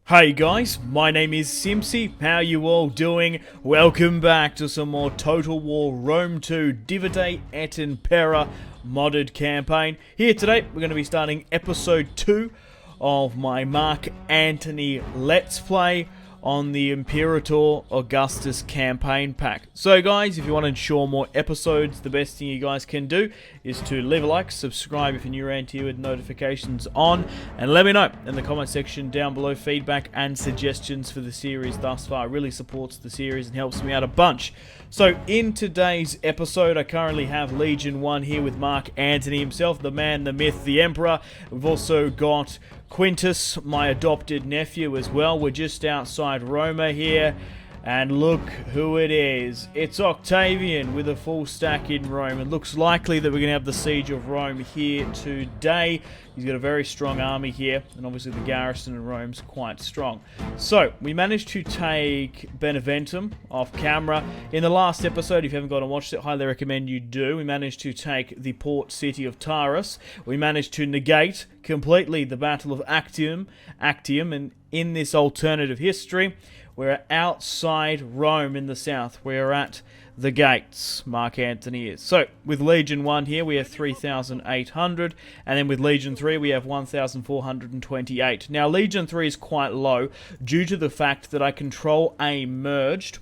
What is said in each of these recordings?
Hey guys, my name is Simpzy. How you all doing? Welcome back to some more Total War Rome 2 Divide et Impera modded campaign. Here today, we're going to be starting episode 2 of my Mark Antony Let's Play on the Imperator Augustus campaign pack. So guys, if you want to ensure more episodes, the best thing you guys can do is to leave a like, subscribe if you're new around here with notifications on, and let me know in the comment section down below feedback and suggestions for the series thus far. It really supports the series and helps me out a bunch. So in today's episode, I currently have Legion 1 here with Mark Antony himself, the man, the myth, the Emperor. We've also got Quintus, my adopted nephew, as well. We're just outside Roma here, and look who it is. It's Octavian with a full stack in Rome. It looks likely that we're going to have the siege of Rome here today. He's got a very strong army here, and obviously the garrison in Rome's quite strong. So, we managed to take Beneventum off camera. In the last episode, if you haven't gone and watched it, highly recommend you do. We managed to take the port city of Taurus. We managed to negate completely the Battle of Actium, and in this alternative history, we're outside Rome in the south. We're at the gates, Mark Antony is. So, with Legion 1 here, we have 3,800, and then with Legion 3, we have 1,428. Now, Legion 3 is quite low, due to the fact that I control A merged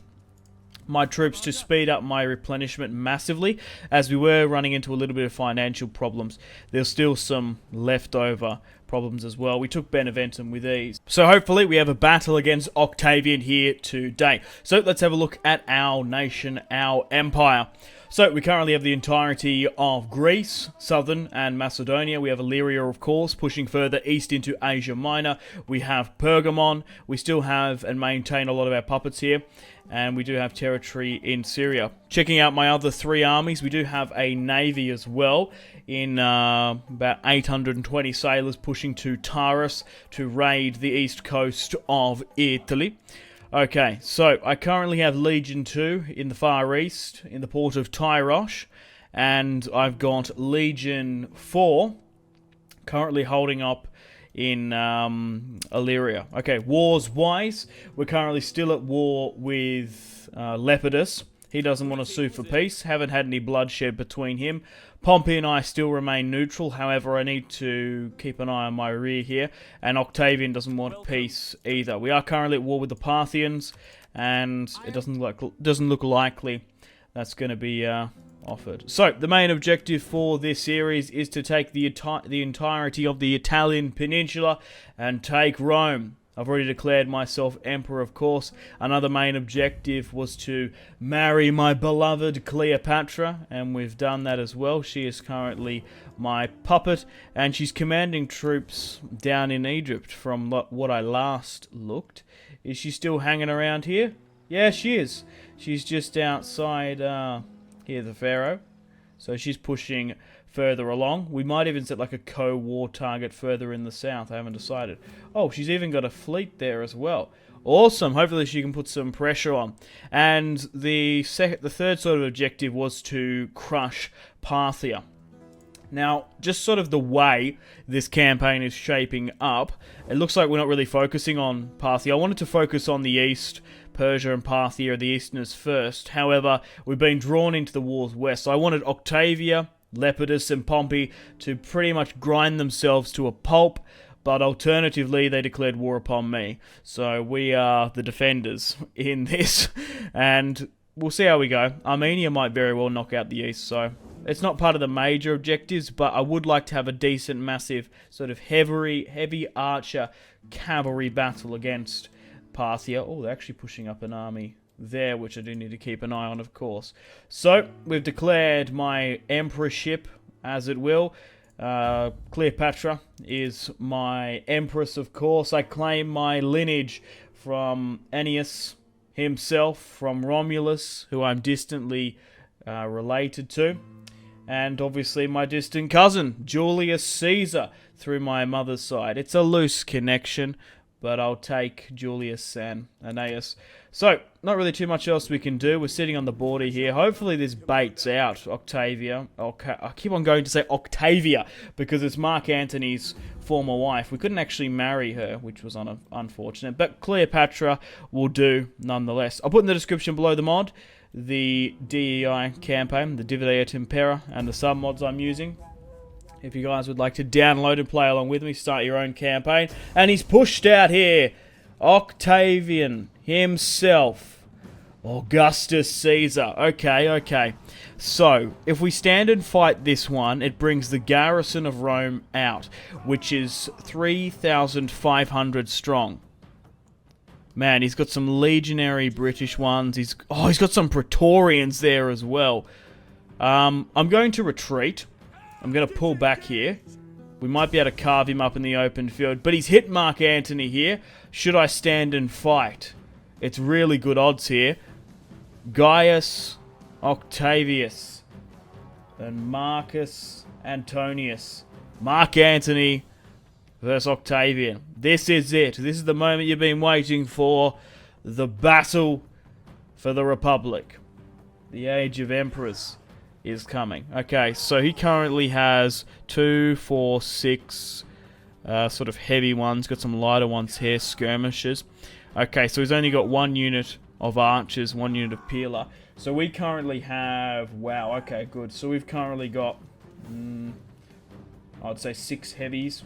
my troops to speed up my replenishment massively, as we were running into a little bit of financial problems. There's still some leftover problems as well. We took Beneventum with ease. So hopefully we have a battle against Octavian here today. So let's have a look at our nation, our empire. So we currently have the entirety of Greece, Southern and Macedonia. We have Illyria, of course, pushing further east into Asia Minor. We have Pergamon. We still have and maintain a lot of our puppets here. And we do have territory in Syria. Checking out my other three armies, we do have a navy as well in about 820 sailors pushing to Taurus to raid the east coast of Italy. Okay, so I currently have Legion 2 in the Far East, in the port of Tyros, and I've got Legion 4 currently holding up in Illyria. Okay, wars-wise, we're currently still at war with Lepidus. He doesn't want to sue for peace. Haven't had any bloodshed between him. Pompey and I still remain neutral. However, I need to keep an eye on my rear here. And Octavian doesn't want peace either. We are currently at war with the Parthians, and it doesn't look likely that's going to be offered. So, the main objective for this series is to take the entirety of the Italian peninsula and take Rome. I've already declared myself emperor, of course. Another main objective was to marry my beloved Cleopatra, and we've done that as well. She is currently my puppet, and she's commanding troops down in Egypt from what I last looked. Is she still hanging around here? Yeah, she is. She's just outside here, the Pharaoh. So she's pushing further along. We might even set like a co-war target further in the south. I haven't decided. Oh, she's even got a fleet there as well. Awesome. Hopefully she can put some pressure on. And the third sort of objective was to crush Parthia. Now, just sort of the way this campaign is shaping up, it looks like we're not really focusing on Parthia. I wanted to focus on the east. Persia and Parthia are the easterners first. However, we've been drawn into the war's west. So I wanted Octavia, Lepidus and Pompey to pretty much grind themselves to a pulp, but alternatively they declared war upon me. So we are the defenders in this, and we'll see how we go. Armenia might very well knock out the east, so it's not part of the major objectives, but I would like to have a decent, massive, sort of heavy archer cavalry battle against Parthia. Oh, they're actually pushing up an army there, which I do need to keep an eye on, of course. So, we've declared my emperorship, as it will. Cleopatra is my empress, of course. I claim my lineage from Ennius himself, from Romulus, who I'm distantly related to, and obviously my distant cousin, Julius Caesar, through my mother's side. It's a loose connection, but I'll take Julius and Aeneas. So, not really too much else we can do. We're sitting on the border here. Hopefully this baits out Octavia. I keep on going to say Octavia because it's Mark Antony's former wife. We couldn't actually marry her, which was unfortunate. But Cleopatra will do nonetheless. I'll put in the description below the mod, the DEI campaign, the Divide et Impera, and the sub-mods I'm using. If you guys would like to download and play along with me, start your own campaign. And he's pushed out here. Octavian himself. Augustus Caesar. Okay. So, if we stand and fight this one, it brings the garrison of Rome out, which is 3,500 strong. Man, he's got some legionary British ones. He's got some Praetorians there as well. I'm going to retreat. I'm going to pull back here. We might be able to carve him up in the open field. But he's hit Mark Antony here. Should I stand and fight? It's really good odds here. Gaius Octavius and Marcus Antonius. Mark Antony versus Octavian. This is it. This is the moment you've been waiting for. The battle for the Republic. The age of emperors is coming. Okay, so he currently has 2, 4, 6 sort of heavy ones. Got some lighter ones here, skirmishers. Okay, so he's only got 1 unit of archers, 1 unit of peeler. So we currently have... Wow, okay, good. So we've currently got... I'd say 6 heavies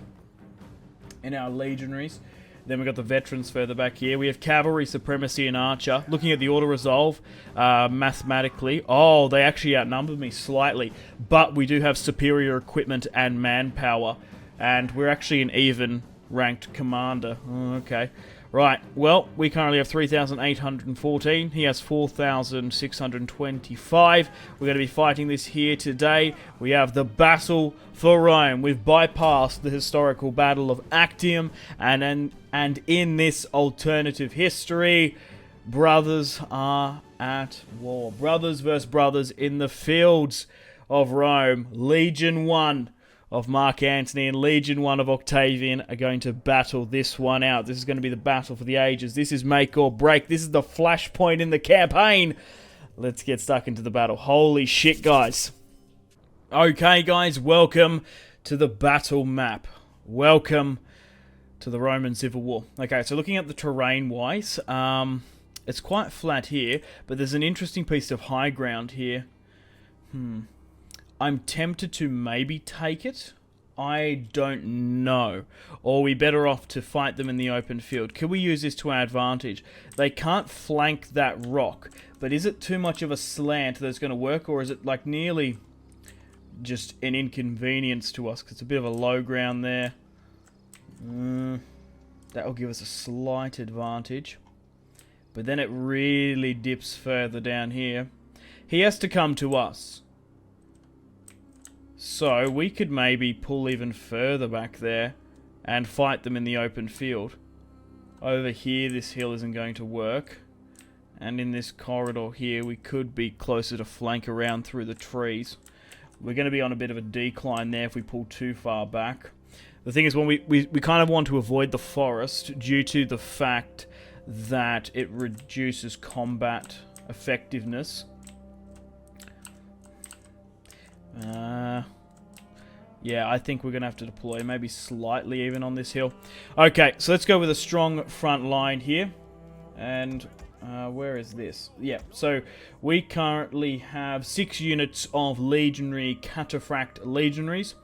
in our legionaries. Then we've got the veterans further back here. We have cavalry, supremacy, and archer. Looking at the auto resolve, mathematically, they actually outnumbered me slightly. But we do have superior equipment and manpower. And we're actually an even ranked commander. Okay. Right, well, we currently have 3,814. He has 4,625. We're going to be fighting this here today. We have the battle for Rome. We've bypassed the historical battle of Actium, and in this alternative history, brothers are at war. Brothers versus brothers in the fields of Rome. Legion 1 of Mark Antony and Legion 1 of Octavian are going to battle this one out. This is going to be the battle for the ages. This is make or break. This is the flashpoint in the campaign. Let's get stuck into the battle. Holy shit, guys. Okay, guys, welcome to the battle map. Welcome to the Roman Civil War. Okay, so looking at the terrain-wise, it's quite flat here, but there's an interesting piece of high ground here. I'm tempted to maybe take it. I don't know. Or are we better off to fight them in the open field? Could we use this to our advantage? They can't flank that rock. But is it too much of a slant that's going to work? Or is it like nearly just an inconvenience to us? Because it's a bit of a low ground there. That will give us a slight advantage. But then it really dips further down here. He has to come to us. So, we could maybe pull even further back there and fight them in the open field. Over here, this hill isn't going to work. And in this corridor here, we could be closer to flank around through the trees. We're going to be on a bit of a decline there if we pull too far back. The thing is, when we kind of want to avoid the forest due to the fact that it reduces combat effectiveness. Yeah, I think we're going to have to deploy maybe slightly even on this hill. Okay, so let's go with a strong front line here. And where is this? Yeah, so we currently have 6 units of legionary cataphract legionaries.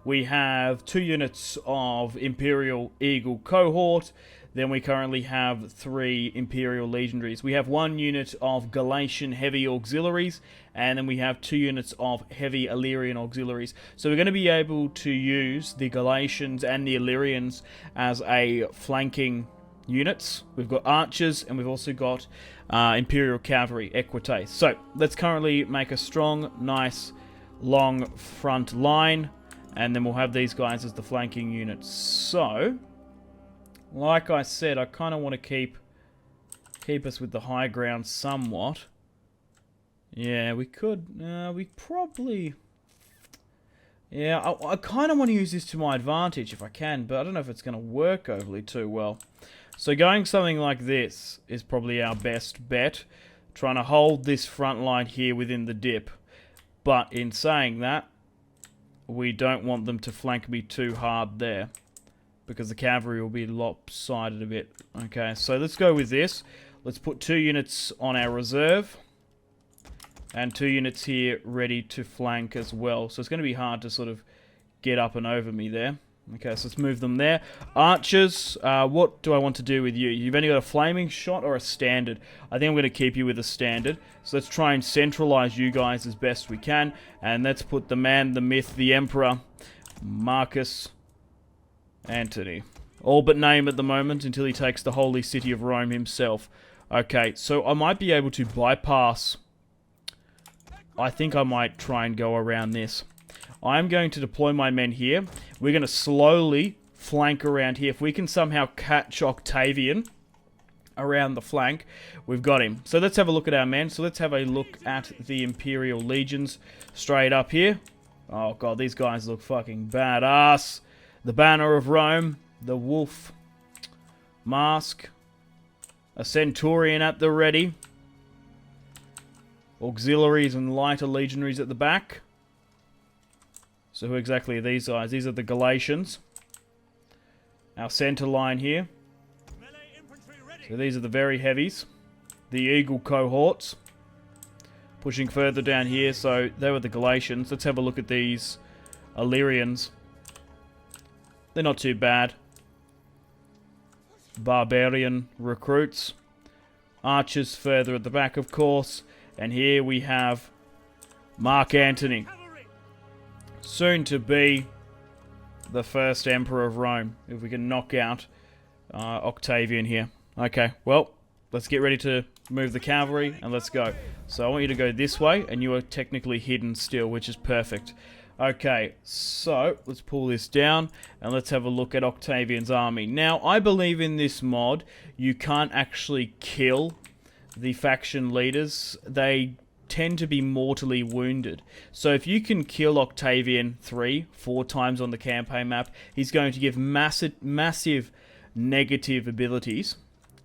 We have 2 units of Imperial Eagle cohort. Then we currently have 3 Imperial Legionaries. We have 1 unit of Galatian Heavy Auxiliaries, and then we have 2 units of Heavy Illyrian Auxiliaries. So we're going to be able to use the Galatians and the Illyrians as a flanking units. We've got archers, and we've also got Imperial Cavalry, Equites. So let's currently make a strong, nice, long front line, and then we'll have these guys as the flanking units. So, like I said, I kind of want to keep us with the high ground somewhat. Yeah, we could. We probably. Yeah, I kind of want to use this to my advantage if I can, but I don't know if it's going to work overly too well. So going something like this is probably our best bet. Trying to hold this front line here within the dip. But in saying that, we don't want them to flank me too hard there, because the cavalry will be lopsided a bit. Okay, so let's go with this. Let's put 2 units on our reserve. And 2 units here ready to flank as well. So it's going to be hard to sort of get up and over me there. Okay, so let's move them there. Archers, what do I want to do with you? You've only got a flaming shot or a standard. I think I'm going to keep you with a standard. So let's try and centralize you guys as best we can. And let's put the man, the myth, the emperor, Marcus Antony. All but name at the moment until he takes the holy city of Rome himself. Okay, so I might be able to bypass. I think I might try and go around this. I'm going to deploy my men here. We're going to slowly flank around here. If we can somehow catch Octavian around the flank, we've got him. So let's have a look at our men. So let's have a look at the Imperial Legions straight up here. Oh god, these guys look fucking badass. The banner of Rome, the wolf mask, a centurion at the ready, auxiliaries and lighter legionaries at the back. So who exactly are these guys? These are the Galatians. Our center line here. So these are the very heavies. The Eagle cohorts. Pushing further down here. So they were the Galatians. Let's have a look at these Illyrians. They're not too bad. Barbarian recruits. Archers further at the back, of course. And here we have Mark Antony. Soon to be the first Emperor of Rome. If we can knock out Octavian here. Okay, well, let's get ready to move the cavalry and let's go. So I want you to go this way, and you are technically hidden still, which is perfect. Okay, so let's pull this down and let's have a look at Octavian's army. Now, I believe in this mod, you can't actually kill the faction leaders. They tend to be mortally wounded. So if you can kill Octavian 3-4 times on the campaign map, he's going to give massive negative abilities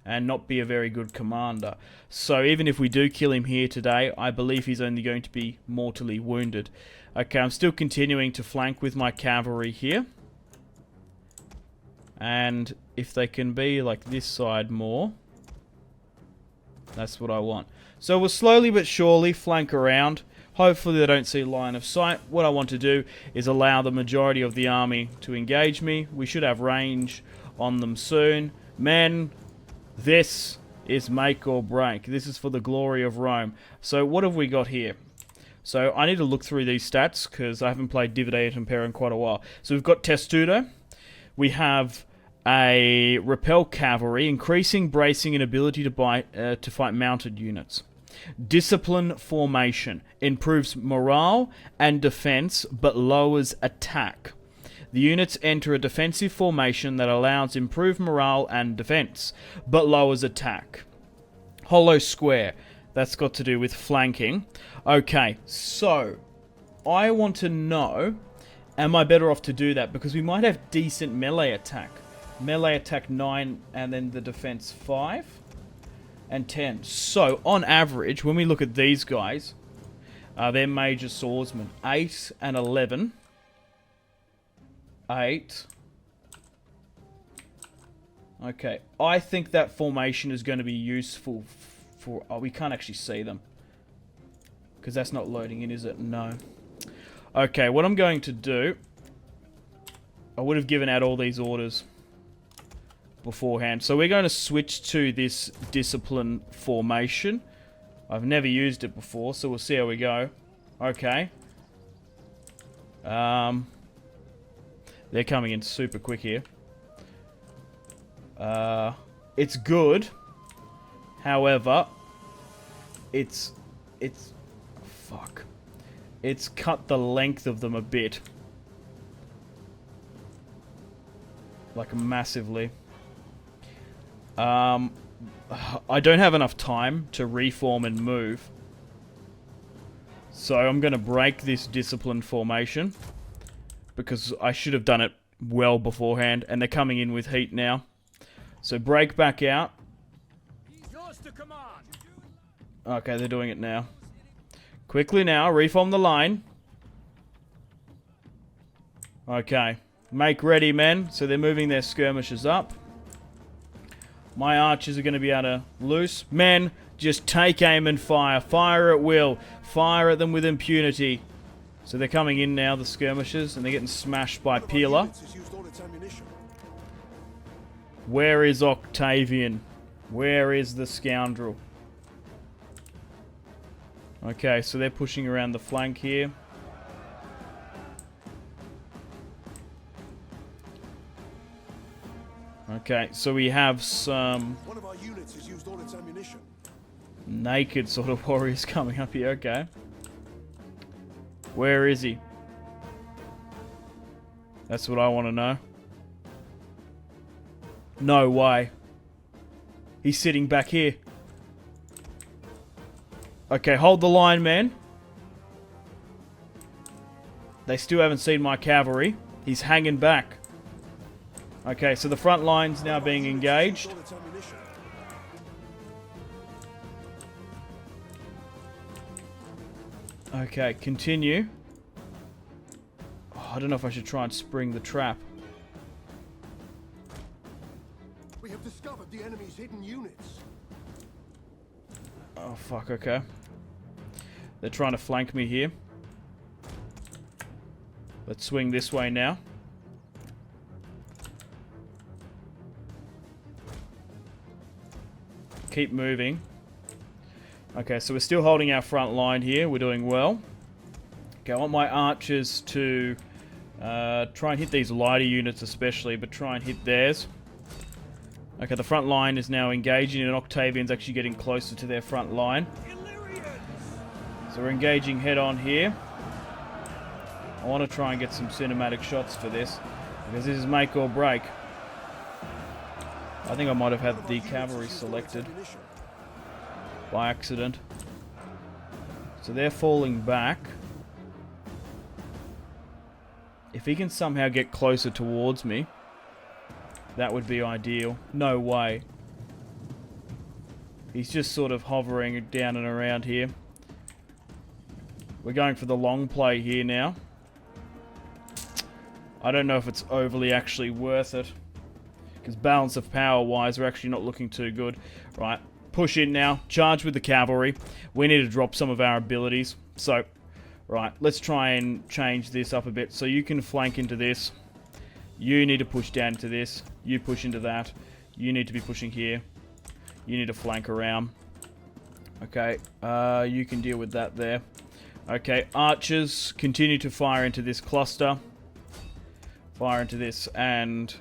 and not be a very good commander. So even if we do kill him here today, I believe he's only going to be mortally wounded. Okay, I'm still continuing to flank with my cavalry here. And if they can be like this side more, that's what I want. So we'll slowly but surely flank around. Hopefully they don't see line of sight. What I want to do is allow the majority of the army to engage me. We should have range on them soon. Men, this is make or break. This is for the glory of Rome. So what have we got here? So I need to look through these stats because I haven't played Dividate et Impera in quite a while. So we've got Testudo. We have a repel cavalry, increasing bracing and ability to fight mounted units. Discipline formation improves morale and defense but lowers attack. The units enter a defensive formation that allows improved morale and defense but lowers attack. Hollow square, that's got to do with flanking. Okay, so I want to know, am I better off to do that? Because we might have decent melee attack. Melee attack 9 and then the defense 5 and 10. So on average, when we look at these guys, they're major swordsmen. 8 and 11. 8. Okay, I think that formation is going to be useful for... Oh, we can't actually see them. Because that's not loading in, is it? No. Okay, what I'm going to do... I would have given out all these orders beforehand. So we're going to switch to this discipline formation. I've never used it before, so we'll see how we go. Okay. They're coming in super quick here. It's good. However, it's fuck. It's cut the length of them a bit. Like massively. I don't have enough time to reform and move. So I'm going to break this disciplined formation. Because I should have done it well beforehand. And they're coming in with heat now. So break back out. Yours to command. Okay, they're doing it now. Quickly now, reform the line. Okay. Make ready, men. So they're moving their skirmishers up. My archers are going to be able to loose. Men, just take aim and fire. Fire at will. Fire at them with impunity. So they're coming in now, the skirmishers, and they're getting smashed by Peeler. Where is Octavian? Where is the scoundrel? Okay, so they're pushing around the flank here. Okay, so we have some One of our units has used all its ammunition. naked sort of warriors coming up here. Okay. Where is he? That's what I want to know. No way. He's sitting back here. Okay, hold the line, man. They still haven't seen my cavalry. He's hanging back. Okay, so the front line's now being engaged. Okay, continue. Oh, I don't know if I should try and spring the trap. We have discovered the enemy's hidden units. Oh, fuck, okay. They're trying to flank me here. Let's swing this way now. Keep moving. Okay, so we're still holding our front line here. We're doing well. Okay, I want my archers to try and hit these lighter units especially, but try and hit theirs. Okay, the front line is now engaging, and Octavian's actually getting closer to their front line. So we're engaging head on here. I want to try and get some cinematic shots for this, because this is make or break. I think I might have had the cavalry selected by accident. So they're falling back. If he can somehow get closer towards me, that would be ideal. No way. He's just sort of hovering down and around here. We're going for the long play here now. I don't know if it's overly actually worth it, because balance of power wise, we're actually not looking too good. Right, push in now. Charge with the cavalry. We need to drop some of our abilities. So, right, let's try and change this up a bit. So you can flank into this. You need to push down into this. You push into that. You need to be pushing here. You need to flank around. Okay, you can deal with that there. Okay, archers, continue to fire into this cluster. Fire into this, and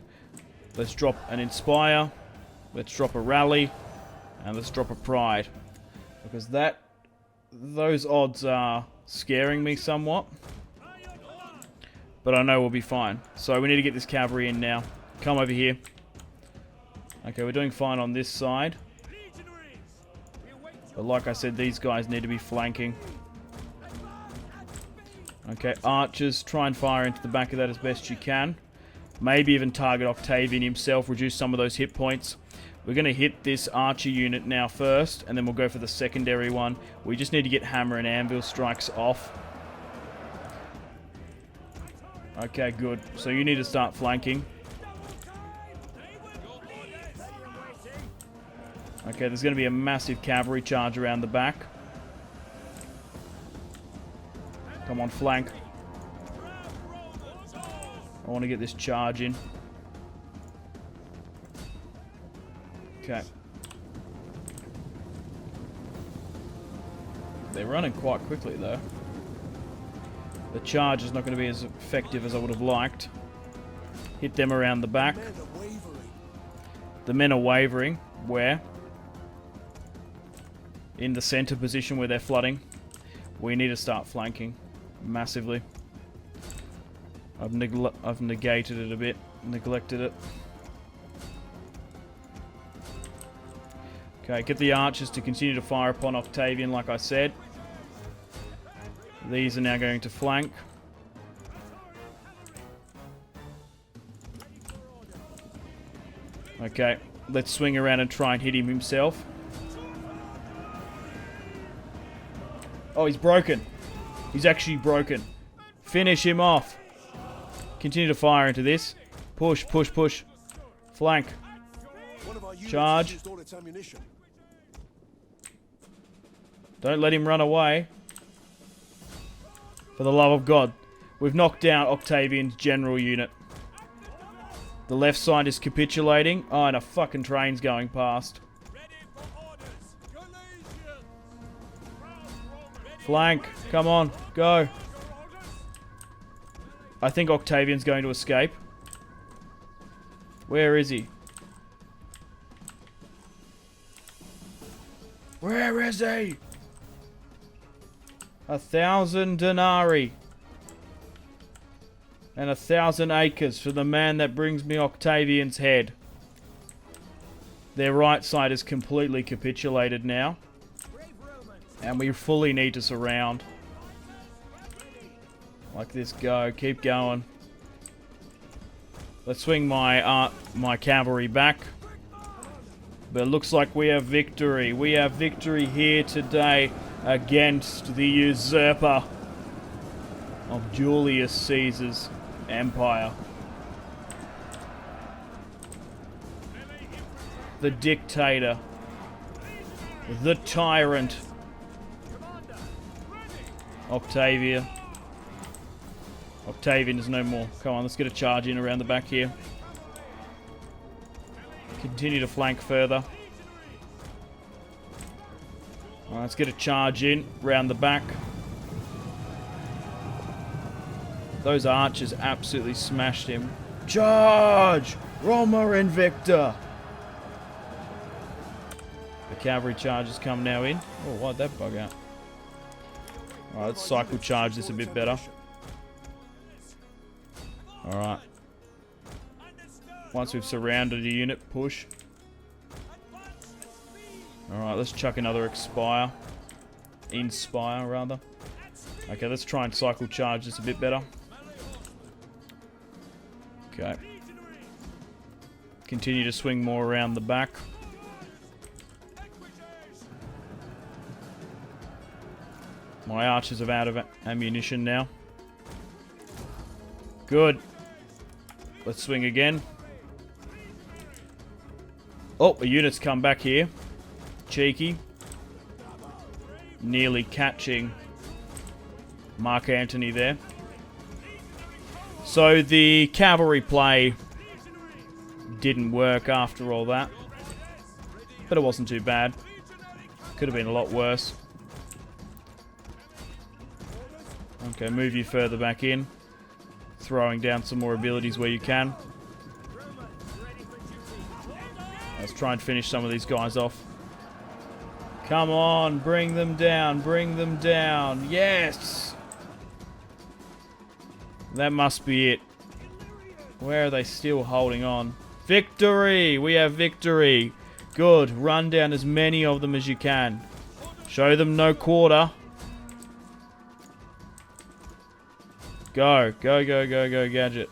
let's drop an Inspire. Let's drop a Rally. And let's drop a Pride. Because those odds are scaring me somewhat. But I know we'll be fine. So we need to get this cavalry in now. Come over here. Okay, we're doing fine on this side. But like I said, these guys need to be flanking. Okay, archers, try and fire into the back of that as best you can. Maybe even target Octavian himself, reduce some of those hit points. We're going to hit this archer unit now first, and then we'll go for the secondary one. We just need to get hammer and anvil strikes off. Okay, good. So you need to start flanking. Okay, there's going to be a massive cavalry charge around the back. Come on, flank. I want to get this charge in. Okay. They're running quite quickly, though. The charge is not going to be as effective as I would have liked. Hit them around the back. The men are wavering. Where? In the center position where they're flooding. We need to start flanking massively. I've negated it a bit, neglected it. Okay, get the archers to continue to fire upon Octavian, like I said. These are now going to flank. Okay, Let's swing around and try and hit him himself. Oh, he's broken. He's actually broken. Finish him off. Continue to fire into this. Push, push, push. Flank. One of our units Charge. has used all its ammunition. Don't let him run away. For the love of God. We've knocked down Octavian's general unit. The left side is capitulating. Oh, and a fucking train's going past. Flank. Come on. Go. I think Octavian's going to escape. Where is he? Where is he? 1,000 denarii. And 1,000 acres for the man that brings me Octavian's head. Their right side is completely capitulated now. And we fully need to surround. Like this, go. Keep going. Let's swing my cavalry back. But it looks like we have victory. We have victory here today against the usurper of Julius Caesar's empire. The dictator. The tyrant. Octavian is no more. Come on, let's get a charge in around the back here. Continue to flank further. Alright, let's get a charge in round the back. Those archers absolutely smashed him. Charge! Roma Invicta! The cavalry charges come now in. Oh, why'd that bug out? Alright, let's cycle charge this a bit better. Alright. Once we've surrounded a unit, push. Alright, let's chuck another expire. Inspire, rather. Okay, let's try and cycle charge this a bit better. Okay. Continue to swing more around the back. My archers are out of ammunition now. Good. Let's swing again. Oh, a unit's come back here. Cheeky. Nearly catching Mark Antony there. So the cavalry play didn't work after all that. But it wasn't too bad. Could have been a lot worse. Okay, move you further back in. Throwing down some more abilities where you can. Let's try and finish some of these guys off. Come on, bring them down, bring them down. Yes! That must be it. Where are they still holding on? Victory! We have victory. Good. Run down as many of them as you can. Show them no quarter. Go. Go, go, go, go, Gadget.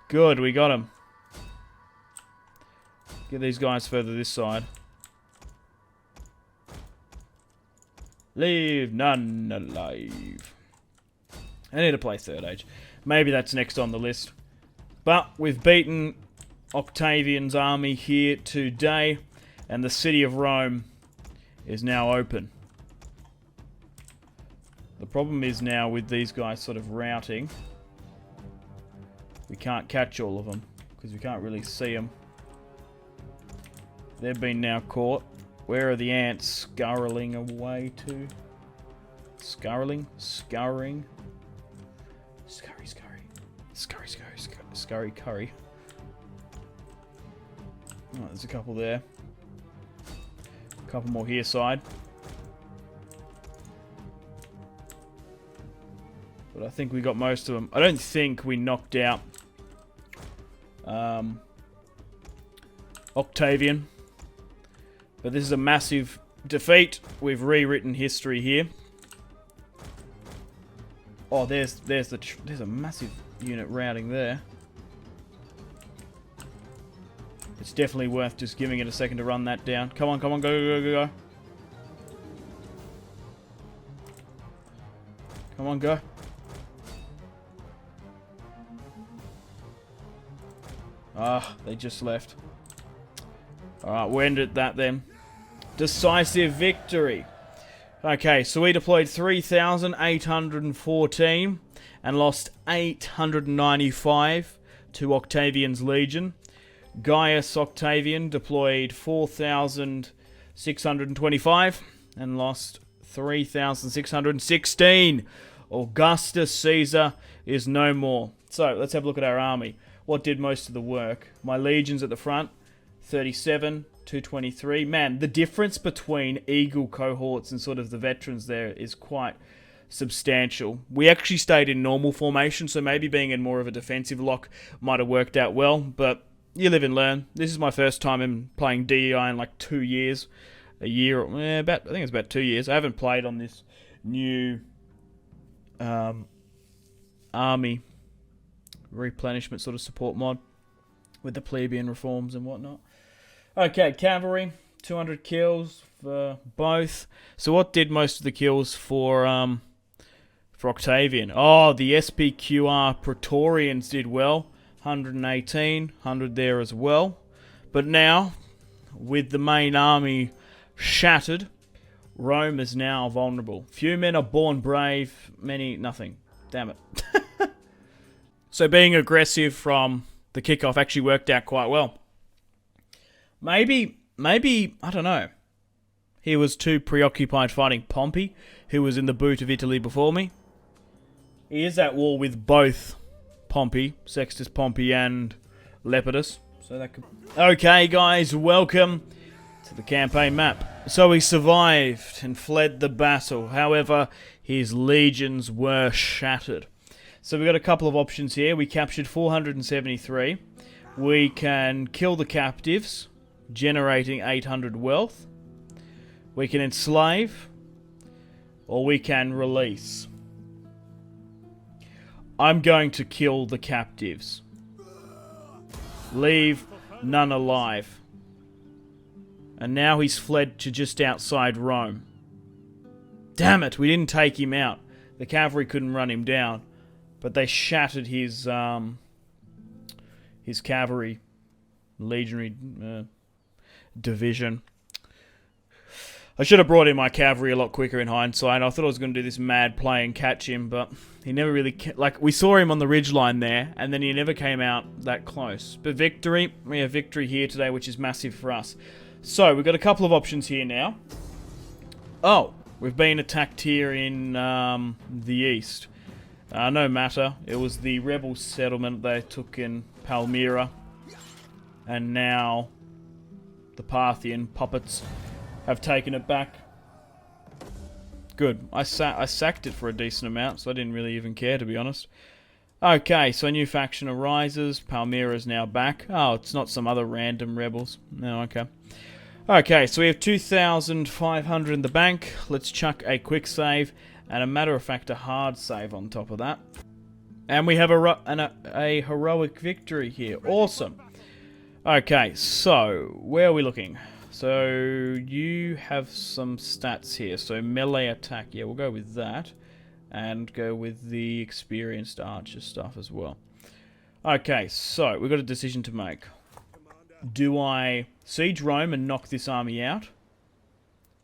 Good, we got him. Get these guys further this side. Leave none alive. I need to play Third Age. Maybe that's next on the list. But we've beaten Octavian's army here today. And the city of Rome is now open. The problem is now with these guys sort of routing. We can't catch all of them. Because we can't really see them. They've been now caught. Where are the ants scurrying away to? Scurrying? Scurrying? Scurry, scurry. Scurry, scurry, scurry, scurry, curry. Oh, there's a couple there. A couple more here side. But I think we got most of them. I don't think we knocked out Octavian. But this is a massive defeat. We've rewritten history here. Oh, there's a massive unit routing there. It's definitely worth just giving it a second to run that down. Come on, come on, go, go, go, go. Come on, go. Ah, they just left. Alright, we'll end at that then. Decisive victory. Okay, so we deployed 3,814 and lost 895 to Octavian's Legion. Gaius Octavian deployed 4,625 and lost 3,616. Augustus Caesar is no more. So, let's have a look at our army. What did most of the work? My legions at the front, 37, 223. Man, the difference between Eagle cohorts and sort of the veterans there is quite substantial. We actually stayed in normal formation, so maybe being in more of a defensive lock might have worked out well, but you live and learn. This is my first time in playing DEI in like 2 years. A year, I think it's about 2 years. I haven't played on this new army replenishment sort of support mod with the plebeian reforms and whatnot. Okay, cavalry, 200 kills for both. So what did most of the kills for Octavian? Oh, the SPQR Praetorians did well. 118, 100 there as well. But now, with the main army shattered, Rome is now vulnerable. Few men are born brave, many nothing. Damn it. So being aggressive from the kickoff actually worked out quite well. Maybe, I don't know. He was too preoccupied fighting Pompey, who was in the boot of Italy before me. He is at war with both Pompey, Sextus Pompey and Lepidus. So that could... Okay, guys, welcome to the campaign map. So he survived and fled the battle. However, his legions were shattered. So we've got a couple of options here. We captured 473. We can kill the captives, generating 800 wealth. We can enslave, or we can release. I'm going to kill the captives. Leave none alive. And now he's fled to just outside Rome. Damn it, we didn't take him out. The cavalry couldn't run him down. But they shattered his cavalry legionary division. I should have brought in my cavalry a lot quicker in hindsight. I thought I was going to do this mad play and catch him, but he never really... Like, we saw him on the ridgeline there, and then he never came out that close. But victory, we have victory here today, which is massive for us. So, we've got a couple of options here now. Oh, we've been attacked here in the east. No matter. It was the rebel settlement they took in Palmyra. And now the Parthian puppets have taken it back. Good. I sacked it for a decent amount, so I didn't really even care, to be honest. Okay, so a new faction arises. Palmyra is now back. Oh, it's not some other random rebels. No, okay. Okay, so we have 2,500 in the bank. Let's chuck a quick save. And a matter of fact, a hard save on top of that. And we have a heroic victory here. Awesome. Okay, so where are we looking? So you have some stats here. So melee attack. Yeah, we'll go with that. And go with the experienced archer stuff as well. Okay, so we've got a decision to make. Do I siege Rome and knock this army out?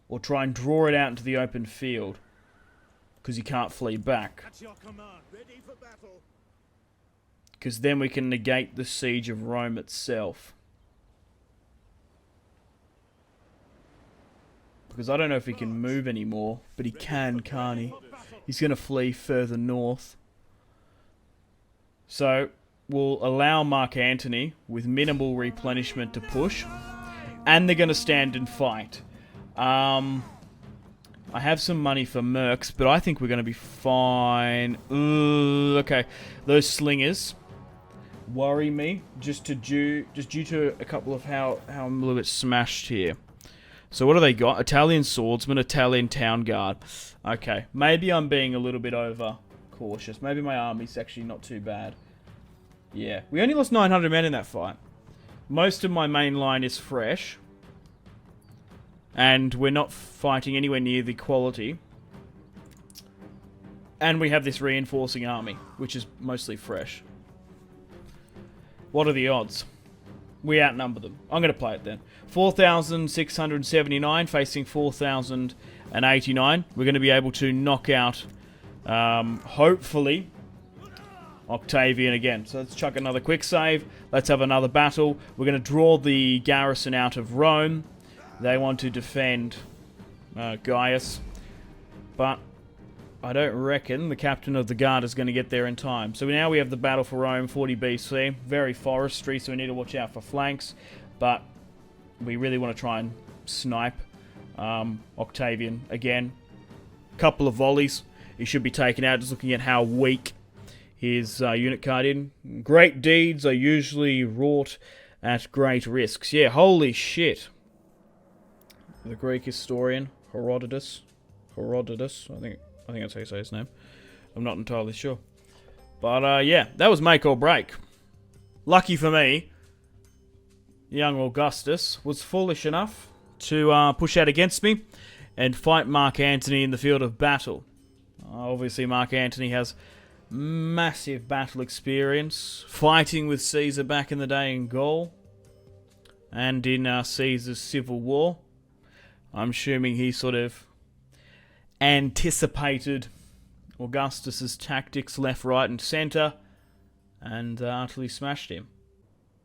Or try and draw it out into the open field? Because you can't flee back. Because then we can negate the siege of Rome itself. Because I don't know if he can move anymore, but he can, can't he? He's going to flee further north. So, we'll allow Mark Antony with minimal replenishment to push. And they're going to stand and fight. I have some money for mercs, but I think we're going to be fine. Okay, those slingers worry me just due to a couple of how I'm a little bit smashed here. So what do they got? Italian swordsman, Italian town guard. Okay, maybe I'm being a little bit over cautious. Maybe my army's actually not too bad. Yeah, we only lost 900 men in that fight. Most of my main line is fresh. And we're not fighting anywhere near the quality. And we have this reinforcing army, which is mostly fresh. What are the odds? We outnumber them. I'm going to play it then. 4,679 facing 4,089. We're going to be able to knock out, hopefully, Octavian again. So let's chuck another quick save. Let's have another battle. We're going to draw the garrison out of Rome. They want to defend Gaius. But I don't reckon the captain of the guard is going to get there in time. So now we have the battle for Rome, 40 BC. Very forestry, so we need to watch out for flanks. But we really want to try and snipe Octavian again. Couple of volleys. He should be taken out, just looking at how weak his unit card is. Great deeds are usually wrought at great risks. Yeah, holy shit. The Greek historian, Herodotus, I think that's how you say his name. I'm not entirely sure. But, yeah, that was make or break. Lucky for me, young Augustus was foolish enough to push out against me and fight Mark Antony in the field of battle. Obviously, Mark Antony has massive battle experience, fighting with Caesar back in the day in Gaul, and in Caesar's civil war. I'm assuming he sort of anticipated Augustus's tactics left, right, and centre, and utterly smashed him.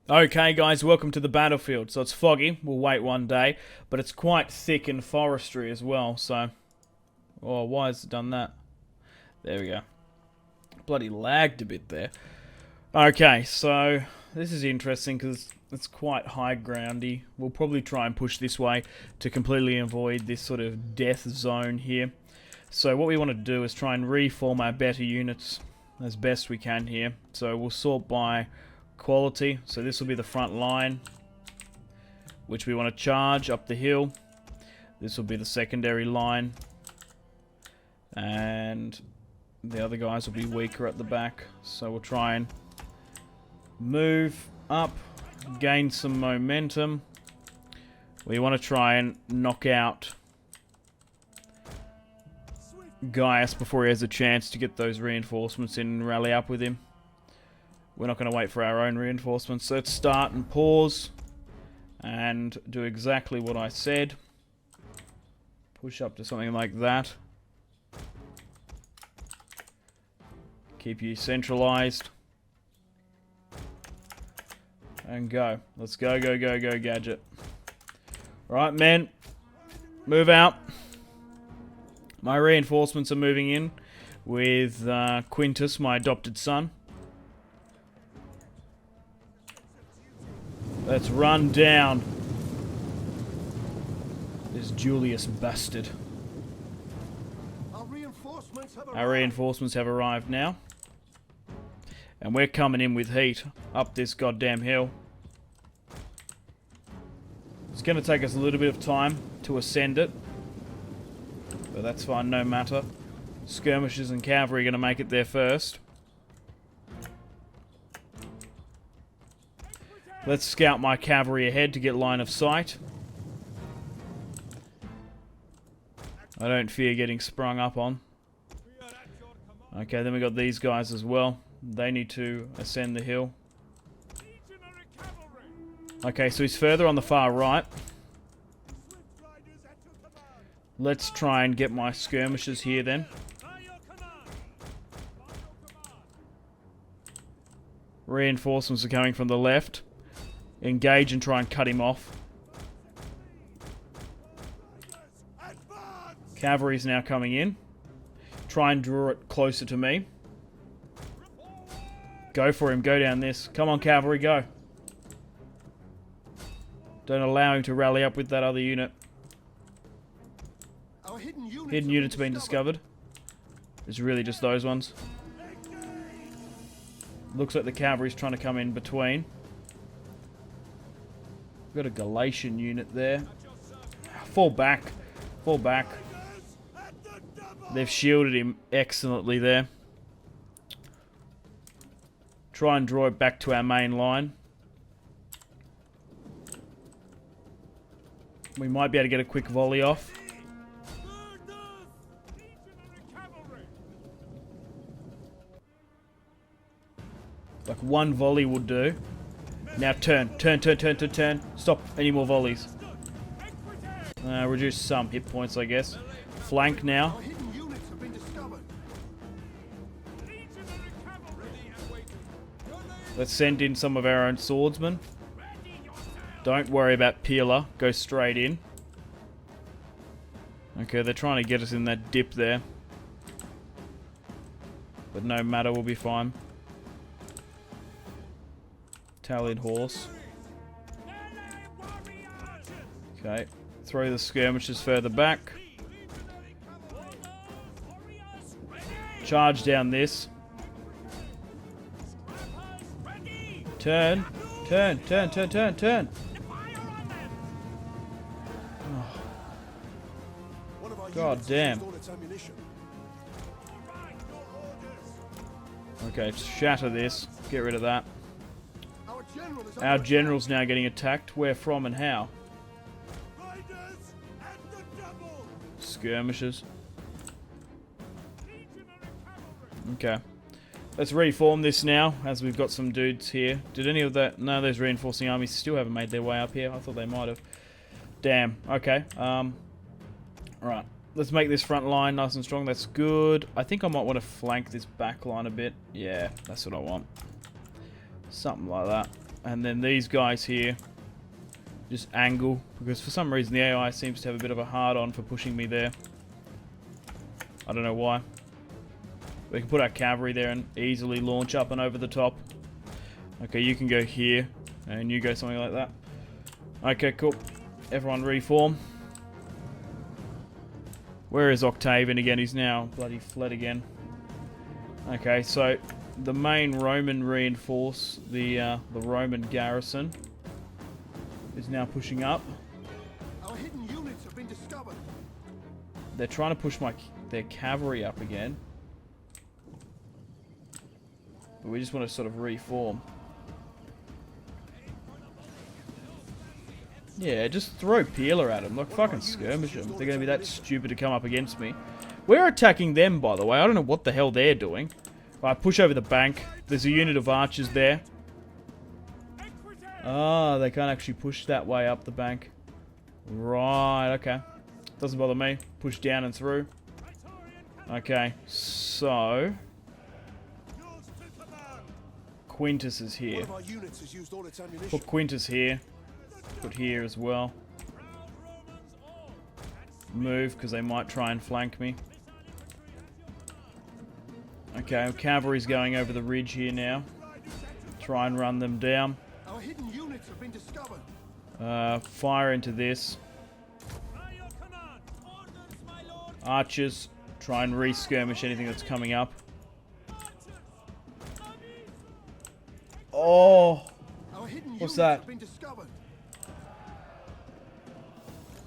Okay, guys, welcome to the battlefield. So it's foggy. We'll wait one day, but it's quite thick in forestry as well. So, oh, why has it done that? There we go. Bloody lagged a bit there. Okay, so this is interesting because it's quite high groundy. We'll probably try and push this way to completely avoid this sort of death zone here. So what we want to do is try and reform our better units as best we can here. So we'll sort by quality. So this will be the front line, which we want to charge up the hill. This will be the secondary line. And the other guys will be weaker at the back. So we'll try and move up, gain some momentum. We want to try and knock out Gaius before he has a chance to get those reinforcements in and rally up with him. We're not going to wait for our own reinforcements. So let's start and pause and do exactly what I said. Push up to something like that. Keep you centralized. And go. Let's go, go, go, go, Gadget. Right, men. Move out. My reinforcements are moving in with Quintus, my adopted son. Let's run down this Julius bastard. Our reinforcements have arrived now. And we're coming in with heat up this goddamn hill. It's going to take us a little bit of time to ascend it. But that's fine, no matter. Skirmishers and cavalry are going to make it there first. Let's scout my cavalry ahead to get line of sight. I don't fear getting sprung up on. Okay, then we got these guys as well. They need to ascend the hill. Okay, so he's further on the far right. Let's try and get my skirmishers here then. Reinforcements are coming from the left. Engage and try and cut him off. Cavalry's now coming in. Try and draw it closer to me. Go for him, go down this. Come on, cavalry, go. Don't allow him to rally up with that other unit. Hidden units have been discovered. It's really just those ones. Looks like the cavalry's trying to come in between. We've got a Galatian unit there. Fall back. Fall back. They've shielded him excellently there. Try and draw it back to our main line. We might be able to get a quick volley off. Like one volley would do. Now turn. Stop any more volleys. Reduce some hit points, I guess. Flank now. Our hidden units have been discovered. Let's send in some of our own swordsmen. Don't worry about Peeler. Go straight in. Okay, they're trying to get us in that dip there. But no matter, we'll be fine. Tallied horse. Okay. Throw the skirmishers further back. Charge down this. Turn. Turn. One of our God units damn. has used all its ammunition. Okay, shatter this. Get rid of that. Our general is Our under general's now getting attacked. Where from and how? Skirmishers. Okay. Let's reform this now, as we've got some dudes here. Did any of that... No, those reinforcing armies still haven't made their way up here. I thought they might have. Damn. Okay. Right. Let's make this front line nice and strong. That's good. I think I might want to flank this back line a bit. Yeah, that's what I want. Something like that. And then these guys here... just angle, because for some reason the AI seems to have a bit of a hard-on for pushing me there. I don't know why. We can put our cavalry there and easily launch up and over the top. Okay, you can go here, and you go something like that. Okay, cool. Everyone reform. Where is Octavian again? He's now bloody fled again. Okay, so the main Roman reinforce, the Roman garrison, is now pushing up. Our hidden units have been discovered. They're trying to push their cavalry up again. But we just want to sort of reform. Yeah, just throw Peeler at them. Like, fucking skirmish them. They're going to be that stupid to come up against me. We're attacking them, by the way. I don't know what the hell they're doing. Right, push over the bank. There's a unit of archers there. Ah, they can't actually push that way up the bank. Right, okay. Doesn't bother me. Push down and through. Okay, so... Quintus is here. One of our units has used all its ammunition. Put Quintus here. Put here as well. Move, because they might try and flank me. Okay, cavalry's going over the ridge here now. Try and run them down. Our hidden units have been discovered. Fire into this. Archers, try and re-skirmish anything that's coming up. Oh! Our hidden What's units that? have been discovered.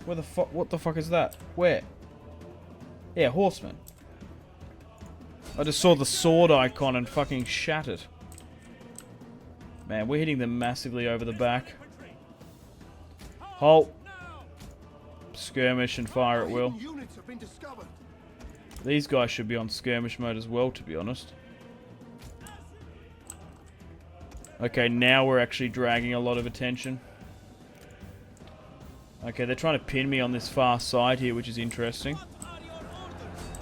Where the fuck? What the fuck is that? Where? Yeah, horseman. I just saw the sword icon and fucking shattered. Man, we're hitting them massively over the back. Halt. Skirmish and fire at will. Hidden units have been discovered. These guys should be on skirmish mode as well, to be honest. Okay, now we're actually dragging a lot of attention. Okay, they're trying to pin me on this far side here, which is interesting.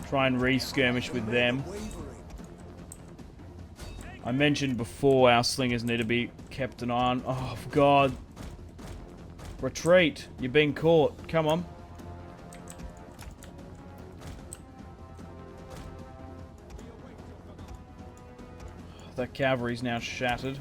Try and re-skirmish with them. I mentioned before our slingers need to be kept an eye on. Oh, God. Retreat. You're being caught. Come on. That cavalry's now shattered.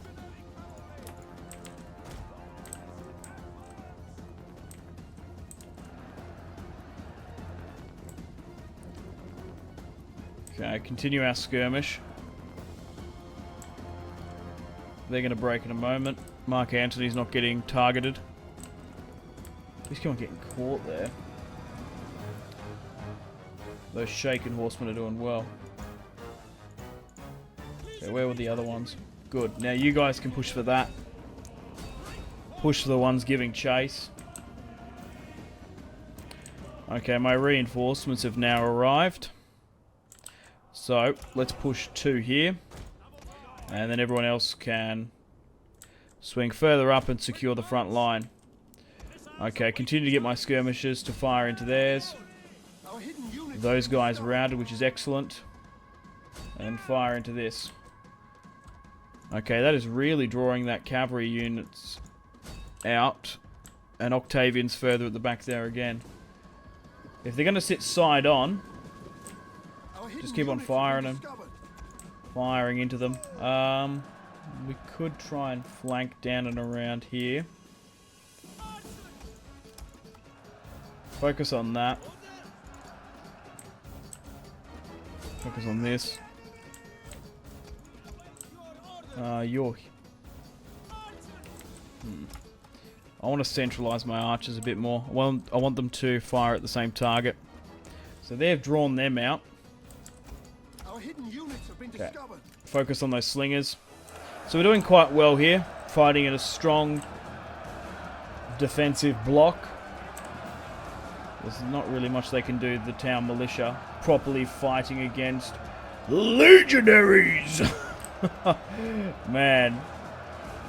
Okay, continue our skirmish. They're going to break in a moment. Mark Antony's not getting targeted. He's kind of getting caught there. Those shaken horsemen are doing well. Okay, where were the other ones? Good. Now you guys can push for that. Push for the ones giving chase. Okay, my reinforcements have now arrived. So, let's push 2 here. And then everyone else can swing further up and secure the front line. Okay, continue to get my skirmishers to fire into theirs. Those guys routed, which is excellent. And fire into this. Okay, that is really drawing that cavalry units out. And Octavian's further at the back there again. If they're going to sit side on, just keep on firing them. Firing into them. We could try and flank down and around here. Focus on that. Focus on this. You're... I want to centralize my archers a bit more. I want them to fire at the same target. So they've drawn them out. Okay. Focus on those slingers. So we're doing quite well here. Fighting in a strong defensive block. There's not really much they can do. The town militia properly fighting against legionaries. Man,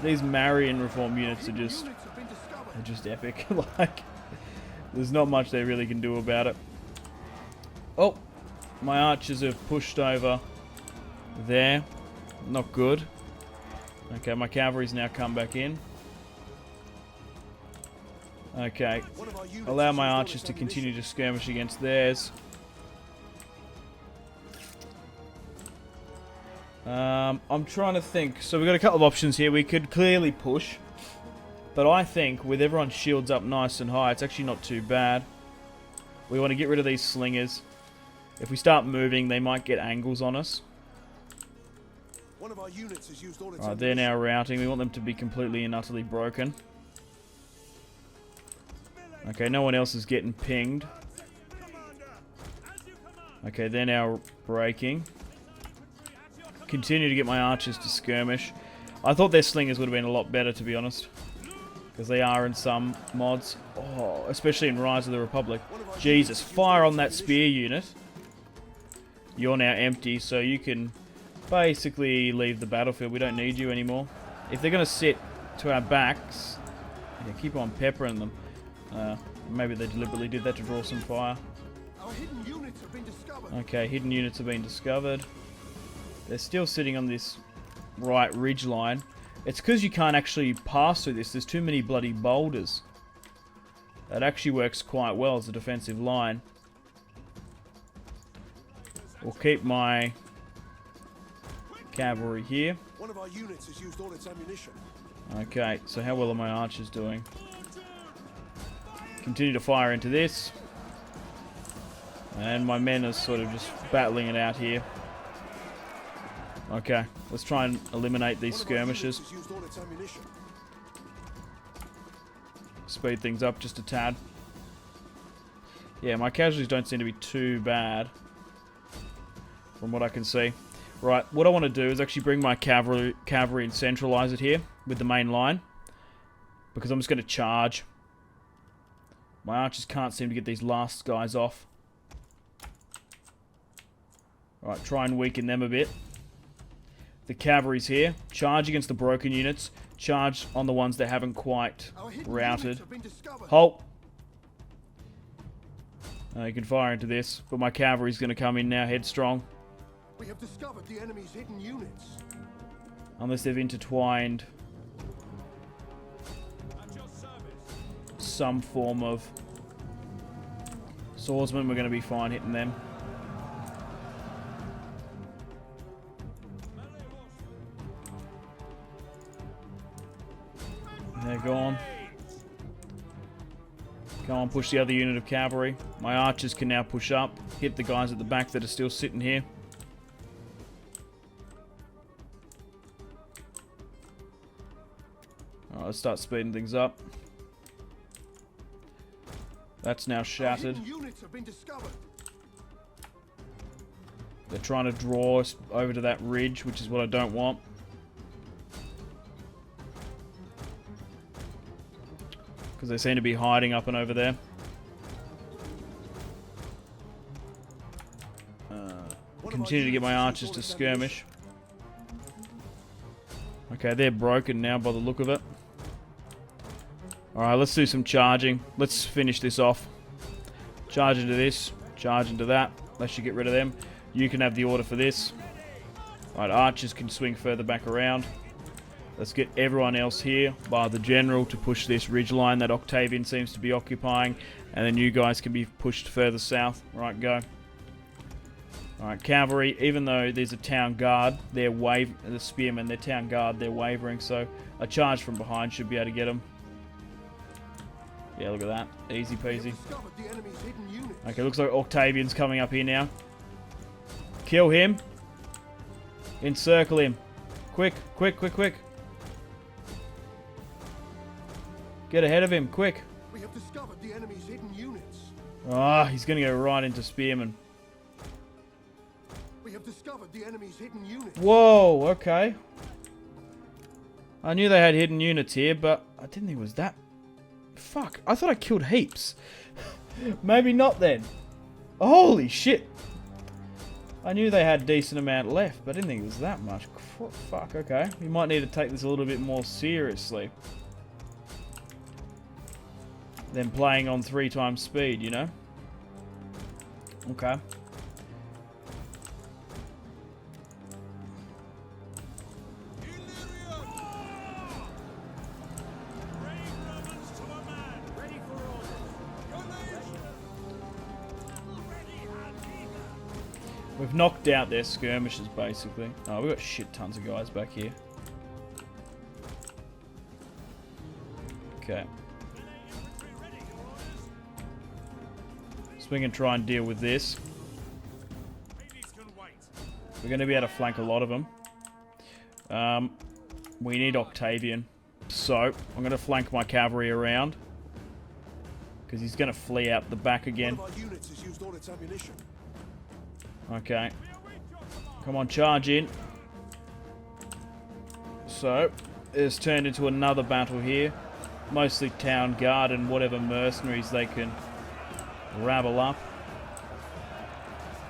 these Marian reform units are just epic. Like, there's not much they really can do about it. Oh, my archers have pushed over there. Not good. Okay, my cavalry's now come back in. Okay, allow my archers to continue to skirmish against theirs. I'm trying to think. So we've got a couple of options here. We could clearly push. But I think with everyone's shields up nice and high, it's actually not too bad. We want to get rid of these slingers. If we start moving, they might get angles on us. Alright, they're now routing. We want them to be completely and utterly broken. Okay, no one else is getting pinged. Okay, they're now breaking. Continue to get my archers to skirmish. I thought their slingers would have been a lot better, to be honest. Because they are in some mods. Oh, especially in Rise of the Republic. Jesus, fire on that spear unit. You're now empty, so you can basically leave the battlefield. We don't need you anymore. If they're going to sit to our backs, yeah, keep on peppering them. Maybe they deliberately did that to draw some fire. Okay, hidden units have been discovered. They're still sitting on this right ridge line. It's because you can't actually pass through this. There's too many bloody boulders. That actually works quite well as a defensive line. We'll keep my cavalry here. One of our units has used all its ammunition. Okay, so how well are my archers doing? Continue to fire into this. And my men are sort of just battling it out here. Okay, let's try and eliminate these skirmishers. Speed things up just a tad. Yeah, my casualties don't seem to be too bad, from what I can see. Right, what I want to do is actually bring my cavalry and centralize it here with the main line, because I'm just going to charge. My archers can't seem to get these last guys off. Alright, try and weaken them a bit. The cavalry's here. Charge against the broken units. Charge on the ones that haven't quite routed. Halt! You can fire into this, but my cavalry's going to come in now, headstrong. We have discovered the enemy's hidden units. Unless they've intertwined some form of swordsman, we're going to be fine hitting them. They're gone. Come on, push the other unit of cavalry. My archers can now push up, hit the guys at the back that are still sitting here. Alright, let's start speeding things up. That's now shattered. They're trying to draw us over to that ridge, which is what I don't want. Because they seem to be hiding up and over there. continue to get my archers to skirmish. Okay, they're broken now by the look of it. Alright, let's do some charging. Let's finish this off. Charge into this. Charge into that. That should get rid of them. You can have the order for this. Alright, archers can swing further back around. Let's get everyone else here, bar the general, to push this ridgeline that Octavian seems to be occupying. And then you guys can be pushed further south. Right, go. Alright, cavalry, even though there's a town guard, they're the spearmen, they're town guard, they're wavering, so a charge from behind should be able to get them. Yeah, look at that. Easy peasy. Okay, looks like Octavian's coming up here now. Kill him. Encircle him. Quick, quick, quick, quick. Get ahead of him, quick. We have discovered the enemy's hidden units. Ah, he's going to go right into spearmen. We have discovered the enemy's hidden units. Whoa, okay. I knew they had hidden units here, but I didn't think it was that. Fuck, I thought I killed heaps. Maybe not then. Holy shit. I knew they had a decent amount left, but I didn't think it was that much. Fuck, okay. We might need to take this a little bit more seriously than playing on 3 times speed, you know? Okay. We've knocked out their skirmishers, basically. Oh, we've got shit tons of guys back here. Okay. So we can try and deal with this. We're going to be able to flank a lot of them. We need Octavian. So, I'm going to flank my cavalry around. Because he's going to flee out the back again. One of our units has used all its ammunition. Okay. Come on, charge in. So, it's turned into another battle here. Mostly town guard and whatever mercenaries they can rabble up.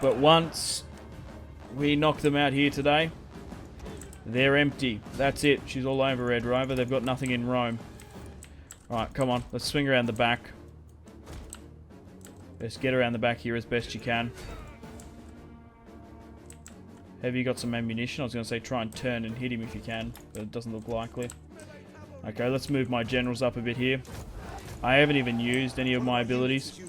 But once we knock them out here today, they're empty. That's it. She's all over Red Rover. They've got nothing in Rome. Alright, come on. Let's swing around the back. Let's get around the back here as best you can. Have you got some ammunition? I was going to say try and turn and hit him if you can, but it doesn't look likely. Okay, let's move my generals up a bit here. I haven't even used any of my abilities.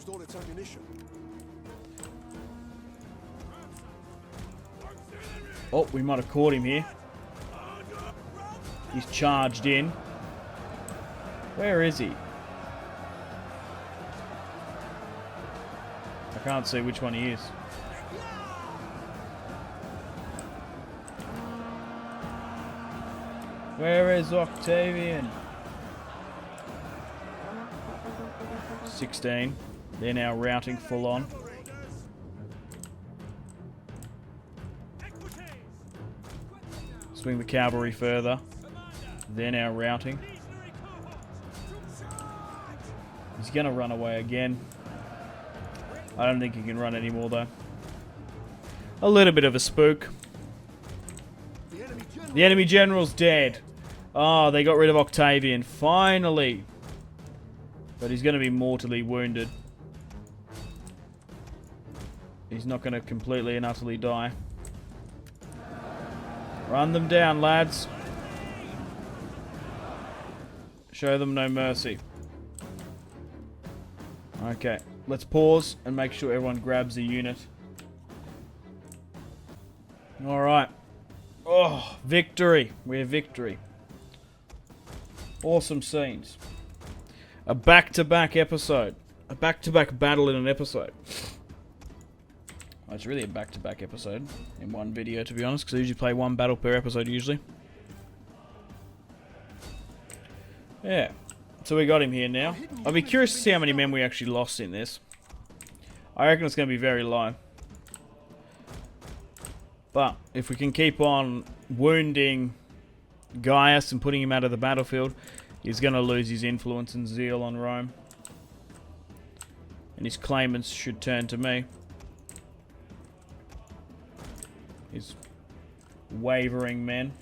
Oh, we might have caught him here. He's charged in. Where is he? I can't see which one he is. Where is Octavian? 16. They're now routing full on. Swing the cavalry further. They're now routing. He's going to run away again. I don't think he can run anymore though. A little bit of a spook. The enemy general's dead. Oh, they got rid of Octavian. Finally. But he's going to be mortally wounded. He's not going to completely and utterly die. Run them down, lads. Show them no mercy. Okay, let's pause and make sure everyone grabs a unit. Alright. Oh, victory. We have victory. Awesome scenes. A back-to-back episode. A back-to-back battle in an episode. Well, it's really a back-to-back episode in one video, to be honest, because I usually play one battle per episode, usually. Yeah. So we got him here now. I'll be curious to see how many men we actually lost in this. I reckon it's going to be very low. But if we can keep on wounding Gaius and putting him out of the battlefield, he's going to lose his influence and zeal on Rome. And his claimants should turn to me. his wavering men.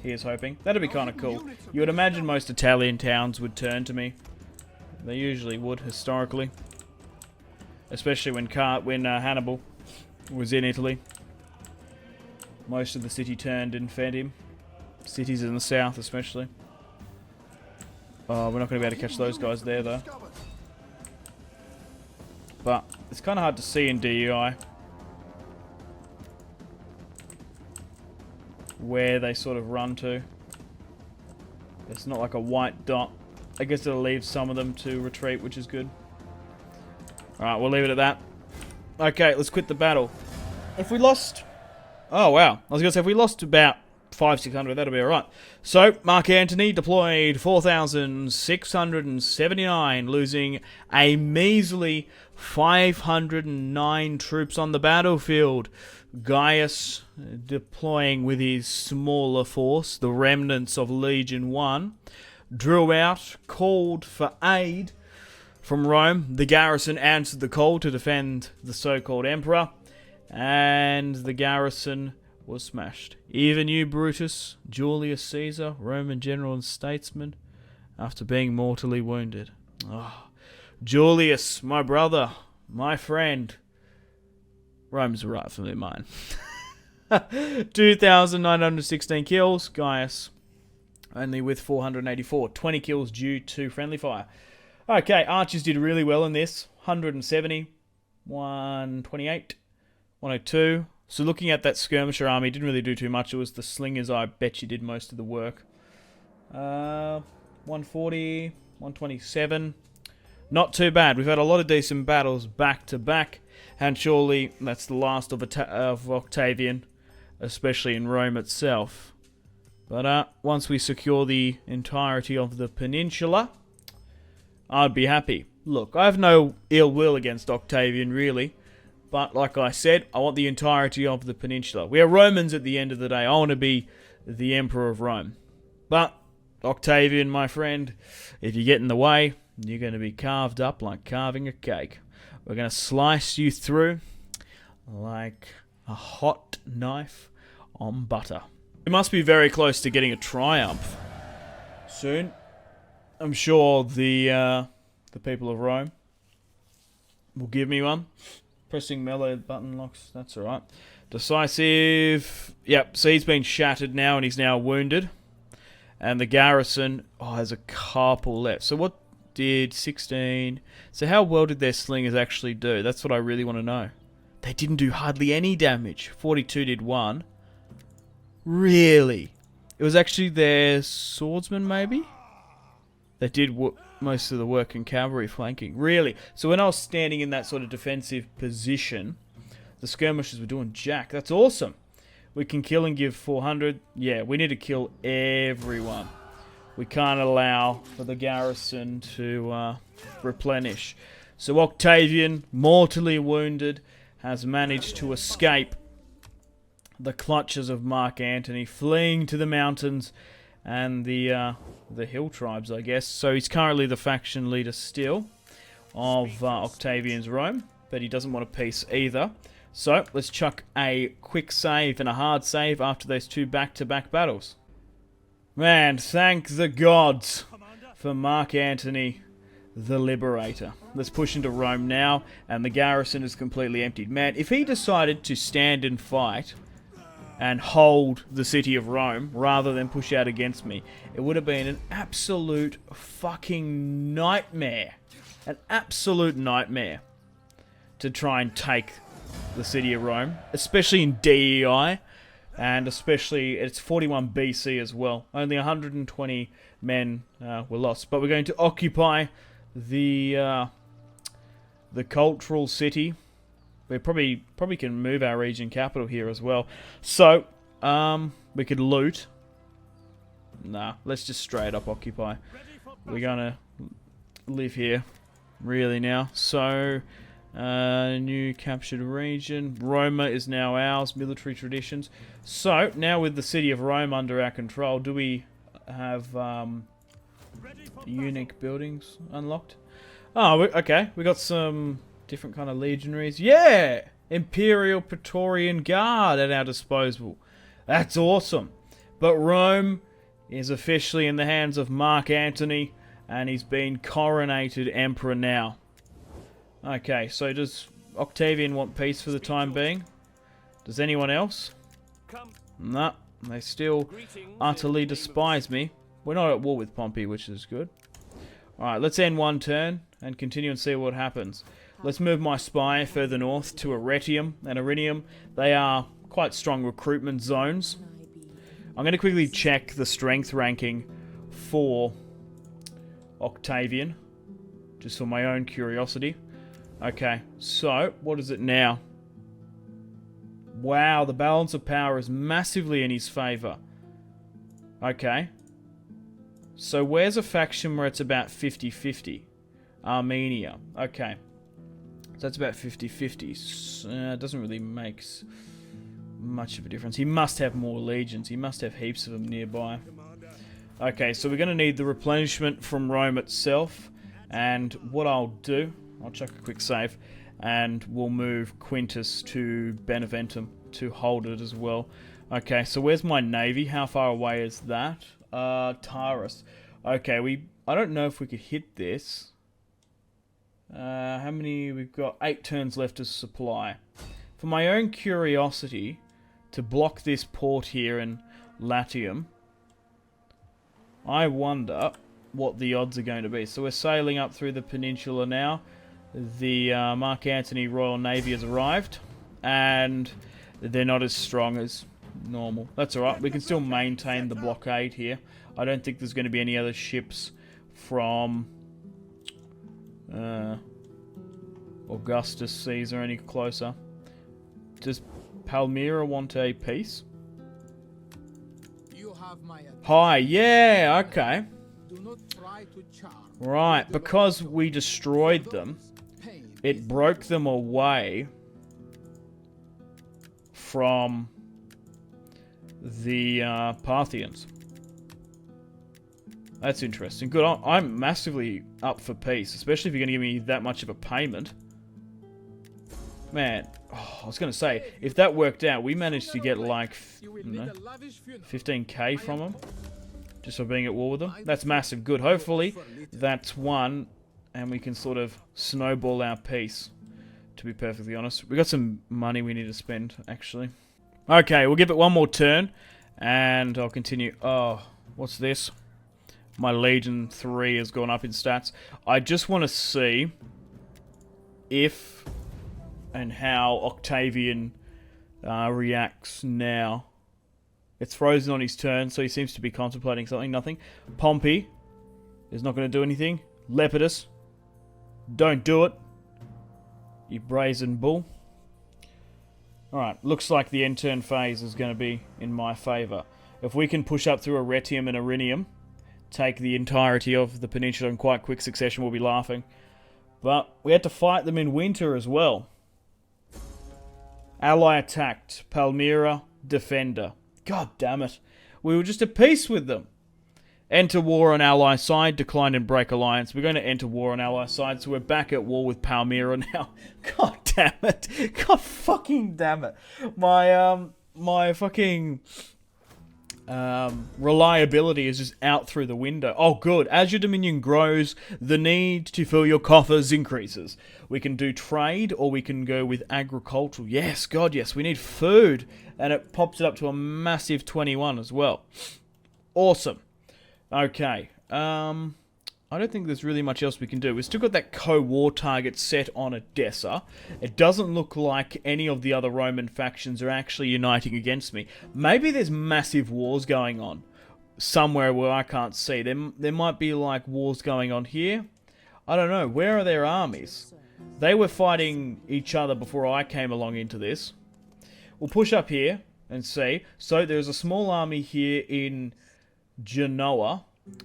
He is hoping. That'd be kind of cool. You would imagine most Italian towns would turn to me. They usually would, historically. Especially when Hannibal was in Italy. Most of the city turned and fed him. Cities in the south, especially. Oh, we're not going to be able to catch those guys there, though. But it's kind of hard to see in DEI where they sort of run to. It's not like a white dot. I guess it'll leave some of them to retreat, which is good. Alright, we'll leave it at that. Okay, let's quit the battle. If we lost... Oh, wow. I was going to say, if we lost about 500-600, that'll be alright. So, Mark Antony deployed 4,679, losing a measly 509 troops on the battlefield. Gaius deploying with his smaller force, the remnants of Legion 1, drew out, called for aid from Rome. The garrison answered the call to defend the so-called Emperor, and the garrison was smashed. Even you, Brutus, Julius Caesar, Roman general and statesman, after being mortally wounded. Oh, Julius, my brother, my friend. Rome's rightfully mine. 2,916 kills. Gaius only with 484. 20 kills due to friendly fire. Okay, archers did really well in this. 170, 128, 102. So looking at that skirmisher army, didn't really do too much. It was the slingers, I bet you, did most of the work. 140, 127. Not too bad. We've had a lot of decent battles back to back. And surely that's the last of Octavian, especially in Rome itself. But once we secure the entirety of the peninsula, I'd be happy. Look, I have no ill will against Octavian, really. But like I said, I want the entirety of the peninsula. We are Romans at the end of the day. I want to be the Emperor of Rome. But Octavian, my friend, if you get in the way, you're going to be carved up like carving a cake. We're going to slice you through like a hot knife on butter. We must be very close to getting a triumph soon. I'm sure the people of Rome will give me one. Pressing melee button locks, that's alright. Decisive. Yep, so he's been shattered now and he's now wounded. And the garrison has a couple left. So what did 16... So how well did their slingers actually do? That's what I really want to know. They didn't do hardly any damage. 42 did 1. Really? It was actually their swordsmen, maybe? That did most of the work in cavalry flanking. Really? So when I was standing in that sort of defensive position, the skirmishers were doing jack. That's awesome. We can kill and give 400. Yeah, we need to kill everyone. We can't allow for the garrison to replenish. So Octavian, mortally wounded, has managed to escape the clutches of Mark Antony, fleeing to the mountains and the hill tribes, I guess. So he's currently the faction leader still of Octavian's Rome, but he doesn't want a peace either. So let's chuck a quick save and a hard save after those two back-to-back battles. Man, thank the gods for Mark Antony, the Liberator. Let's push into Rome now, and the garrison is completely emptied. Man, if he decided to stand and fight and hold the city of Rome rather than push out against me, it would have been an absolute fucking nightmare. An absolute nightmare to try and take the city of Rome, especially in DEI. And especially, it's 41 BC as well. Only 120 men were lost. But we're going to occupy the cultural city. We probably can move our region capital here as well. So, we could loot. Nah, let's just straight up occupy. We're going to live here, really now. So... new captured region. Roma is now ours. Military traditions. So, now with the city of Rome under our control, do we have unique buildings unlocked? Oh, okay. We got some different kind of legionaries. Yeah! Imperial Praetorian Guard at our disposal. That's awesome. But Rome is officially in the hands of Mark Antony, and he's been coronated emperor now. Okay, so does Octavian want peace for the time being? Does anyone else? Nah, they still utterly despise me. We're not at war with Pompey, which is good. Alright, let's end one turn and continue and see what happens. Let's move my spy further north to Arretium and Irinium. They are quite strong recruitment zones. I'm going to quickly check the strength ranking for Octavian, just for my own curiosity. Okay, so what is it now? Wow, the balance of power is massively in his favour. Okay. So where's a faction where it's about 50-50? Armenia. Okay. So that's about 50-50. It doesn't really make much of a difference. He must have more legions. He must have heaps of them nearby. Okay, so we're going to need the replenishment from Rome itself. And what I'll do, I'll chuck a quick save, and we'll move Quintus to Beneventum to hold it as well. Okay, so where's my navy? How far away is that? Taurus. Okay, I don't know if we could hit this. How many? We've got 8 turns left to supply. For my own curiosity, to block this port here in Latium, I wonder what the odds are going to be. So we're sailing up through the peninsula now. The Mark Antony Royal Navy has arrived, and they're not as strong as normal. That's alright, we can still maintain the blockade here. I don't think there's going to be any other ships from Augustus Caesar any closer. Does Palmyra want a peace? You have my Hi, yeah, okay. Do not try to charm. Right, because we destroyed them, it broke them away from the Parthians. That's interesting. Good, I'm massively up for peace, especially if you're going to give me that much of a payment. Man, I was going to say, if that worked out, we managed to get like 15k from them, just for being at war with them. That's massive. Good. Hopefully, that's one, and we can sort of snowball our peace, to be perfectly honest. We got some money we need to spend, actually. Okay, we'll give it one more turn, and I'll continue. Oh, what's this? My Legion 3 has gone up in stats. I just want to see if and how Octavian reacts now. It's frozen on his turn, so he seems to be contemplating something. Nothing. Pompey is not going to do anything. Lepidus, don't do it, you brazen bull. Alright, looks like the end turn phase is going to be in my favour. If we can push up through Arretium and Irinium, take the entirety of the peninsula in quite quick succession, we'll be laughing. But we had to fight them in winter as well. Ally attacked. Palmyra, defender. God damn it. We were just at peace with them. Enter war on ally side, decline and break alliance. We're going to enter war on ally side, so we're back at war with Palmyra now. God damn it. God fucking damn it. My fucking reliability is just out through the window. Oh, good. As your dominion grows, the need to fill your coffers increases. We can do trade, or we can go with agricultural. Yes, God, yes. We need food. And it pops it up to a massive 21 as well. Awesome. Okay. I don't think there's really much else we can do. We've still got that co-war target set on Edessa. It doesn't look like any of the other Roman factions are actually uniting against me. Maybe there's massive wars going on somewhere where I can't see. There might be like wars going on here. I don't know. Where are their armies? They were fighting each other before I came along into this. We'll push up here and see. So there's a small army here in Genoa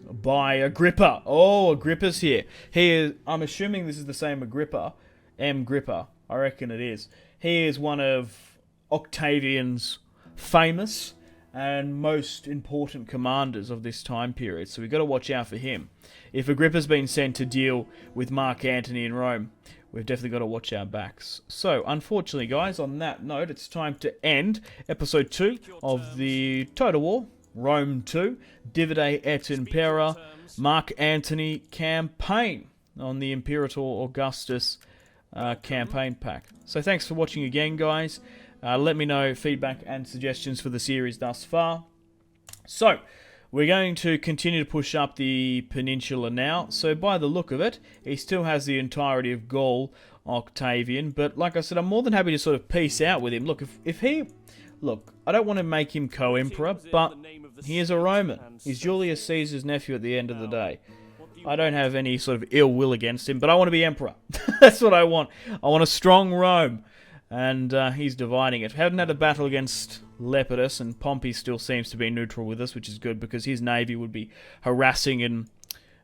by Agrippa. Oh, Agrippa's here. He is, I'm assuming this is the same Agrippa. M. Grippa. I reckon it is. He is one of Octavian's famous and most important commanders of this time period, so we've got to watch out for him. If Agrippa's been sent to deal with Mark Antony in Rome, we've definitely got to watch our backs. So, unfortunately, guys, on that note, it's time to end episode 2 of the Total War, Rome 2, Divide et Impera, Mark Antony campaign on the Imperator Augustus campaign pack. So thanks for watching again, guys. Let me know feedback and suggestions for the series thus far. So, we're going to continue to push up the peninsula now. So by the look of it, he still has the entirety of Gaul, Octavian. But like I said, I'm more than happy to sort of peace out with him. Look, if he... Look, I don't want to make him co-emperor, but he is a Roman. He's Julius Caesar's nephew at the end of the day. I don't have any sort of ill will against him, but I want to be emperor. That's what I want. I want a strong Rome. And he's dividing it. Haven't had a battle against Lepidus, and Pompey still seems to be neutral with us, which is good because his navy would be harassing and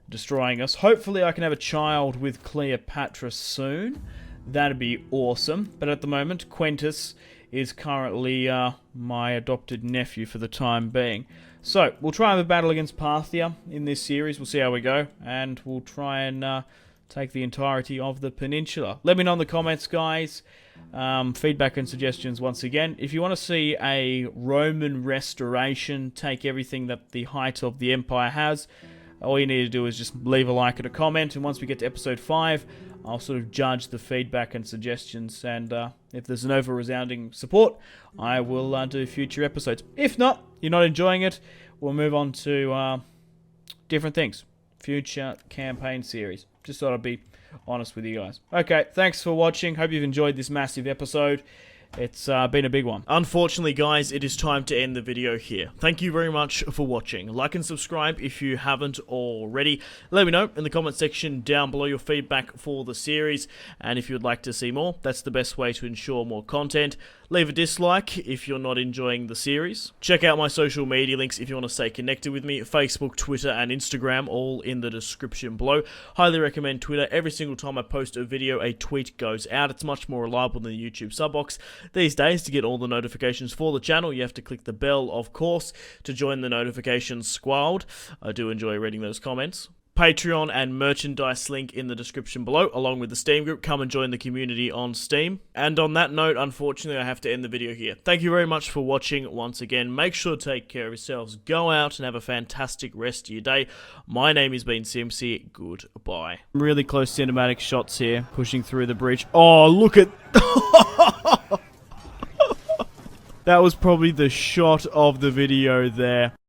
destroying us. Hopefully I can have a child with Cleopatra soon. That'd be awesome. But at the moment, Quintus is currently my adopted nephew for the time being. So, we'll try and have a battle against Parthia in this series. We'll see how we go. And we'll try and take the entirety of the peninsula. Let me know in the comments, guys. Feedback and suggestions once again. If you want to see a Roman restoration, take everything that the height of the empire has, all you need to do is just leave a like and a comment, and once we get to episode 5, I'll sort of judge the feedback and suggestions, and if there's an over-resounding support, I will do future episodes. If not, you're not enjoying it, we'll move on to different things. Future campaign series. Just thought I'd be honest with you guys. Okay, thanks for watching. Hope you've enjoyed this massive episode. It's been a big one. Unfortunately, guys, it is time to end the video here. Thank you very much for watching. Like and subscribe if you haven't already. Let me know in the comment section down below your feedback for the series. And if you'd like to see more, that's the best way to ensure more content. Leave a dislike if you're not enjoying the series. Check out my social media links if you want to stay connected with me. Facebook, Twitter, and Instagram, all in the description below. Highly recommend Twitter. Every single time I post a video, a tweet goes out. It's much more reliable than the YouTube sub box. These days, to get all the notifications for the channel, you have to click the bell, of course, to join the notifications squad. I do enjoy reading those comments. Patreon and merchandise link in the description below, along with the Steam group. Come and join the community on Steam. And on that note, unfortunately, I have to end the video here. Thank you very much for watching once again. Make sure to take care of yourselves. Go out and have a fantastic rest of your day. My name has been Simpzy. Goodbye. Really close cinematic shots here, pushing through the bridge. Oh, look at... That was probably the shot of the video there.